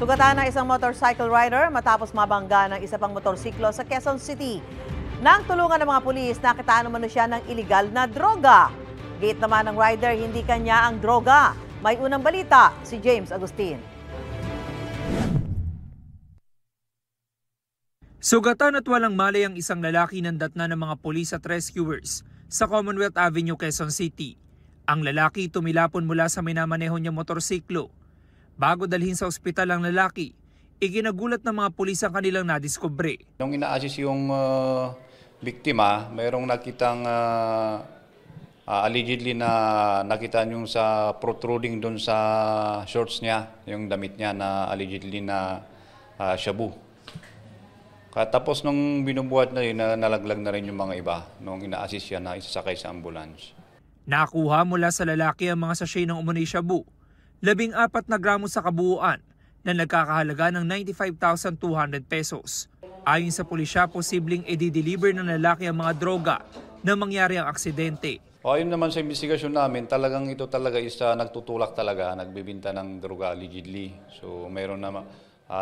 Sugatan ng isang motorcycle rider matapos mabangga ng isa pang motorsiklo sa Quezon City. Nang tulungan ng mga pulis, nakitaan naman siya ng iligal na droga. Gate naman ng rider, hindi kanya ang droga. May unang balita, si James Agustin. Sugatan at walang malay ang isang lalaki ng datna ng mga pulis at rescuers sa Commonwealth Avenue, Quezon City. Ang lalaki tumilapon mula sa minamaneho niyang motorsiklo. Bago dalhin sa ospital ang lalaki, iginagulat ng mga pulis ang kanilang nadiskubre. Nung ina-assist yung biktima, mayroong nakitang allegedly na nakita yung sa protruding doon sa shorts niya, yung damit niya na allegedly na shabu. Tapos nung binubuhat na yun, nalaglag na rin yung mga iba nung ina-assist siya na isasakay sa ambulance. Nakuha mula sa lalaki ang mga sachet ng umano'y shabu, 14 na gramo sa kabuuan na nagkakahalaga ng 95,200 pesos. Ayon sa pulisya, posibleng i-deliver ng lalaki ang mga droga na mangyari ang aksidente. Ayon naman sa investigasyon namin, talagang ito talaga is nagtutulak talaga, nagbibinta ng droga allegedly. So mayroon naman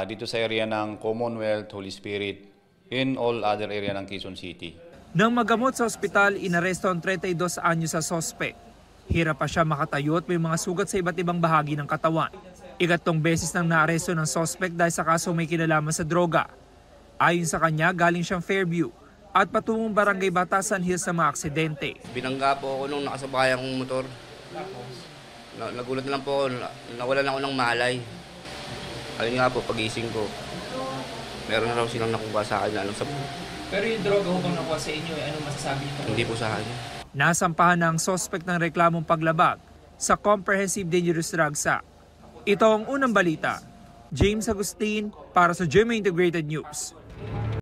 dito sa area ng Commonwealth, Holy Spirit, in all other area ng Quezon City. Nang magamot sa ospital, inaresto ang 32 anyos sa sospek. Hirap pa siya makatayo at may mga sugat sa iba't ibang bahagi ng katawan. Ikatlong beses nang naaresto ng sospek dahil sa kaso may kinalaman sa droga. Ayon sa kanya, galing siyang Fairview at patungong Barangay Batasan Hills sa mga aksidente. Binangga po ako nung nakasabay akong motor. Nagulat na lang po ako, nawalan ako ng malay. Ayun nga po, pag-ising ko, meron na raw silang nakuha sa akin na alam sa... Pero yung droga ho bang nakuha sa inyo, ano masasabi niyo? Hindi po sa akin. Nasampahan na ang sospek ng reklamong paglabag sa Comprehensive Dangerous Drugs Act. Ito ang unang balita. James Agustin para sa GMA Integrated News.